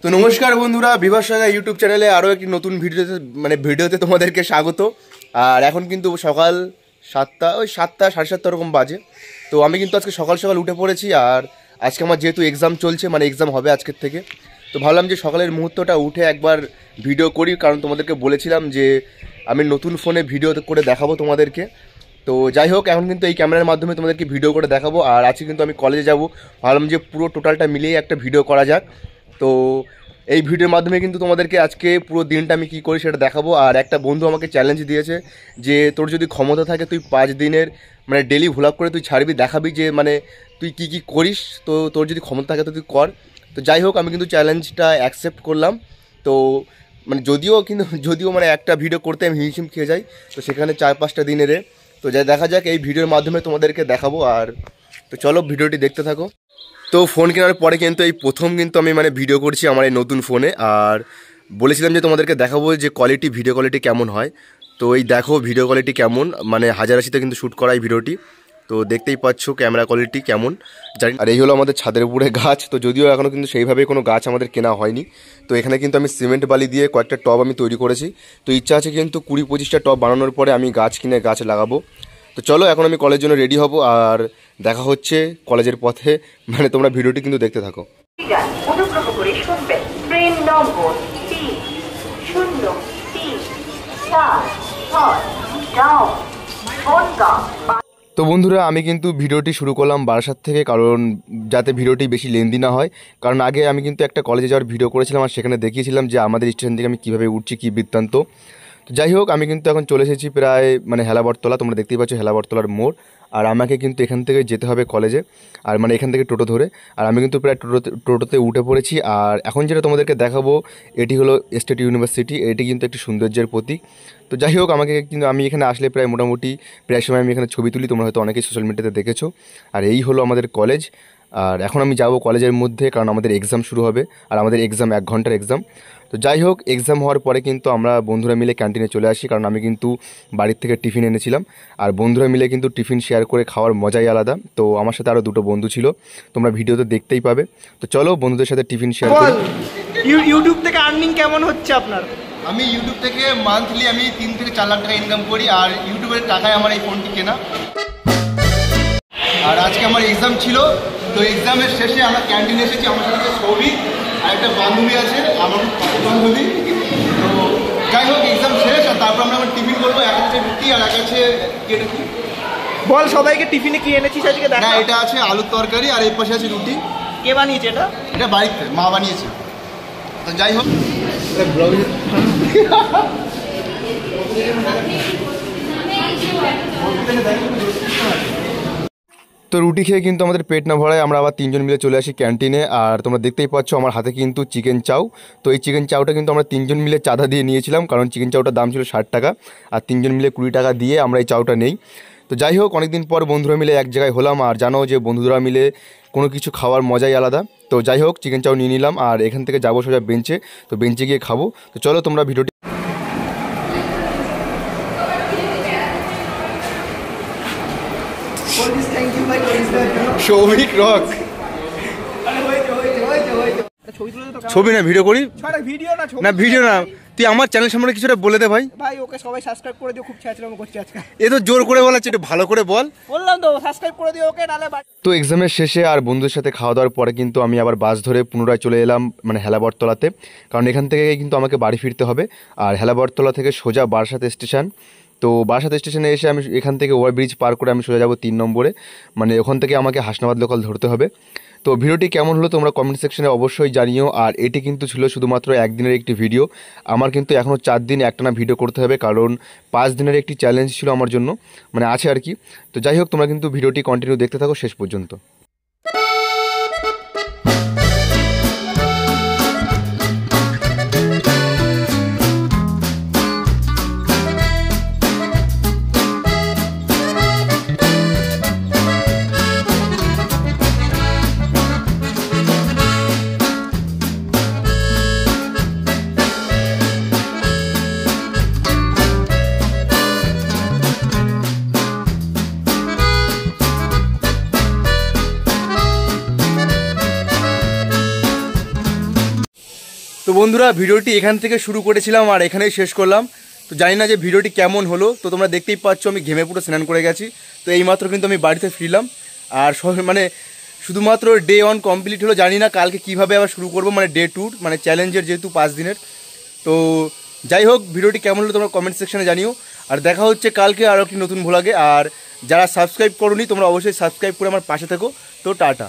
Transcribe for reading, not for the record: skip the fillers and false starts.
তো নমস্কার বন্ধুরা, বিভাস সাগা ইউটিউব চ্যানেলে আরও একটি নতুন ভিডিওতে তোমাদেরকে স্বাগত। আর এখন কিন্তু সকাল 7টা, ওই 7টা 7:30 ওরকম বাজে। তো আমি কিন্তু আজকে সকাল সকাল উঠে পড়েছি। আর আজকে আমার যেহেতু এক্সাম চলছে, এক্সাম হবে আজকের থেকে, তো ভাবলাম যে সকালের মুহূর্তটা উঠে একবার ভিডিও করি। কারণ তোমাদেরকে বলেছিলাম যে আমি নতুন ফোনে ভিডিও করে দেখাবো তোমাদেরকে। তো যাই হোক, এখন কিন্তু এই ক্যামেরার মাধ্যমে তোমাদেরকে ভিডিও করে দেখাবো। আর আজকে কিন্তু আমি কলেজে যাব, ভাবলাম যে পুরো টোটালটা মিলিয়ে একটা ভিডিও করা যাক। তো এই ভিডিওর মাধ্যমে কিন্তু তোমাদেরকে আজকে পুরো দিনটা আমি কী করি সেটা দেখাবো। আর একটা বন্ধু আমাকে চ্যালেঞ্জ দিয়েছে যে তোর যদি ক্ষমতা থাকে তুই 5 দিনের ডেলি ভ্লগ করে তুই ছাড়বি, দেখাবি যে তুই কী কী করিস। তো তোর যদি ক্ষমতা থাকে তো তুই কর। তো যাই হোক, আমি কিন্তু চ্যালেঞ্জটা অ্যাকসেপ্ট করলাম। তো যদিও একটা ভিডিও করতে আমি হিমশিম খেয়ে যাই, তো সেখানে 4-5টা দিনের। তো যাই দেখা যাক, এই ভিডিওর মাধ্যমে তোমাদেরকে দেখাবো। আর তো চলো ভিডিওটি দেখতে থাকো। তো ফোন কেনার পরে কিন্তু এই প্রথম কিন্তু আমি ভিডিও করছি আমার এই নতুন ফোনে। আর বলেছিলাম যে তোমাদেরকে দেখাবো যে ভিডিও কোয়ালিটি কেমন হয়। তো এই দেখো ভিডিও কোয়ালিটি কেমন, 1080-তে কিন্তু শ্যুট করা এই ভিডিওটি। তো দেখতেই পাচ্ছ ক্যামেরা কোয়ালিটি কেমন জানি। আর এই হলো আমাদের ছাদের উপরে গাছ। তো যদিও এখনও কিন্তু সেইভাবে কোনো গাছ আমাদের কেনা হয়নি। তো এখানে কিন্তু আমি সিমেন্ট বালি দিয়ে কয়েকটা টব আমি তৈরি করেছি। তো ইচ্ছা আছে কিন্তু 20-25টা টব বানানোর পরে আমি গাছ কিনে গাছ লাগাবো। তো চলো এখন আমি কলেজের জন্য রেডি হব। আর দেখা হচ্ছে কলেজের পথে। তোমরা ভিডিওটি কিন্তু দেখতে থাকো। অনুগ্রহ করে শুনবেন ট্রেন নম্বর 303-4 তো বন্ধুরা, আমি কিন্তু ভিডিওটি শুরু করলাম বারাসাত থেকে, কারণ যাতে ভিডিওটি বেশি লেন্দি না হয়। কারণ আগে আমি কিন্তু একটা কলেজে যাওয়ার ভিডিও করেছিলাম, আর সেখানে দেখিয়েছিলাম যে আমাদের স্টেশন থেকে আমি কীভাবে উঠছি, কী বৃত্তান্ত। তো যাই হোক, আমি কিন্তু এখন চলে এসেছি প্রায় হেলাবরতলা। তোমরা দেখতেই পাচ্ছ হেলাবরতলার মোড়। আর আমাকে কিন্তু এখান থেকে যেতে হবে কলেজে, আর এখান থেকে টোটো ধরে। আর আমি কিন্তু প্রায় টোটোতে উঠে পড়েছি। আর এখন যেটা তোমাদেরকে দেখাবো, এটি হলো স্টেট ইউনিভার্সিটি। এটি কিন্তু একটি সৌন্দর্যের প্রতীক। তো যাই হোক, আমি এখানে আসলে প্রায় সময় আমি এখানে ছবি তুলি, তোমরা হয়তো অনেকেই সোশ্যাল মিডিয়াতে দেখেছো। আর এই হলো আমাদের কলেজ। আর এখন আমি যাব কলেজের মধ্যে, কারণ আমাদের এক্সাম শুরু হবে। আর আমাদের এক্সাম 1 ঘন্টার এক্সাম। তো যাই হোক, এক্সাম হওয়ার পরে কিন্তু আমরা বন্ধুরা মিলে ক্যান্টিনে চলে আসি, কারণ আমি কিন্তু বাড়ির থেকে টিফিন এনেছিলাম। আর বন্ধুরা মিলে কিন্তু টিফিন শেয়ার করে খাওয়ার মজাই আলাদা। তো আমার সাথে আরও 2টো বন্ধু ছিল, তোমরা ভিডিওতে দেখতেই পাবে। তো চলো বন্ধুদের সাথে টিফিন শেয়ার করি। ইউটিউব থেকে আর্নিং কেমন হচ্ছে আপনার? আমি ইউটিউব থেকে মান্থলি আমি 3 থেকে 4 লাখ টাকা ইনকাম করি। আর ইউটিউবের টাকায় আমার এই ফোনটি কেনা। আর আজকে আমার এক্সাম ছিল। তো এক্সামের শেষে আমরা ক্যান্টিনে এসেছি। আমার সাথে সৌভিক আর একটা বান্ধবী আছে, আমার বান্ধবী। তো যাই হোক, এক্সাম শেষ। আর তারপর আমরা টিফিন করবো। এক আছে রুটি আর এক আছে বল সবাইকে টিফিনে কি এনেছিস আজকে? দেখা, এটা আছে আলুর তরকারি, আর এই পাশে আছে রুটি। কে বানিয়েছে এটা? এটা বাড়িতে মা বানিয়েছে। তো যাই হোক, তো রুটি খেয়ে কিন্তু আমাদের পেট না ভরায় আমরা আবার 3জন মিলে চলে আসি ক্যান্টিনে। আর তোমরা দেখতেই পাচ্ছ আমার হাতে কিন্তু চিকেন চাউ। তো এই চিকেন চাউটা কিন্তু আমরা 3জন মিলে চাঁদা দিয়ে নিয়েছিলাম, কারণ চিকেন চাউটার দাম ছিল 60 টাকা। আর 3জন মিলে 20 টাকা দিয়ে আমরা এই চাউটা নেই। তো যাই হোক, অনেকদিন পর বন্ধুরা মিলে এক জায়গায় হলাম। আর জানো যে বন্ধুরা মিলে কোনো কিছু খাওয়ার মজাই আলাদা। তো যাই হোক, চিকেন চাউ নিয়ে নিলাম। আর এখান থেকে যাবো সোজা বেঞ্চে। তো বেঞ্চে গিয়ে খাবো। তো চলো তোমরা ভিডিওটি সৌভিক রক ছবি না ভিডিও করি না, ভিডিও না, তুই আমার চ্যানেল সম্পর্কে কিছুটা বলে দে ভাই। ভাই ওকে সবাই সাবস্ক্রাইব করে দিও, খুব ছ্যাচরামো করছে আজকে। এ তো জোর করে বলাচ্ছে, একটু ভালো করে বল। বললাম তো সাবস্ক্রাইব করে দিও ওকে, নালে। তো এক্সামের শেষে আর বন্ধুদের সাথে খাওয়া দাওয়ার পরে কিন্তু আমি আবার বাস ধরে পুনরায় চলে এলাম হেলাবরতলাতে, কারণ এখান থেকে কিন্তু আমাকে বাড়ি ফিরতে হবে। আর হেলাবরতলা থেকে সোজা বারাসাত স্টেশন। তো বারাসাত স্টেশনে এসে আমি এখান থেকে ওভারব্রিজ পার করে আমি সোজা যাব 3 নম্বরে। ওখান থেকে আমাকে হাসনাবাদ লোকাল ধরতে হবে। তো ভিডিওটি কেমন হলো তোমরা কমেন্ট সেকশনে অবশ্যই জানিও। আর এটি কিন্তু ছিল শুধুমাত্র 1 দিনের একটি ভিডিও। আমার কিন্তু এখনও 4 দিন একটানা ভিডিও করতে হবে, কারণ 5 দিনের একটি চ্যালেঞ্জ ছিল আমার জন্য, আছে আর কি। তো যাই হোক, তোমরা কিন্তু ভিডিওটি কন্টিনিউ দেখতে থাকো শেষ পর্যন্ত। তো বন্ধুরা ভিডিওটি এখান থেকে শুরু করেছিলাম আর এখানেই শেষ করলাম। তো জানি না যে ভিডিওটি কেমন হলো, তো তোমরা দেখতেই পাচ্ছ আমি ঘেমে পুরো স্নান করে গেছি। তো এইমাত্র কিন্তু আমি বাড়িতে ফিরলাম আর মানে শুধুমাত্র ডে 1 কমপ্লিট হলো, জানি না কালকে কিভাবে আবার শুরু করব, মানে ডে 2 মানে চ্যালেঞ্জের যেহেতু 5 দিনের। তো যাই হোক ভিডিওটি কেমন হলো তোমরা কমেন্ট সেকশনে জানিও, আর দেখা হচ্ছে কালকে আরও একটি নতুন ভ্লগে। আর যারা সাবস্ক্রাইব করোনি তোমরা অবশ্যই সাবস্ক্রাইব করে আমার পাশে থেকো। তো টাটা।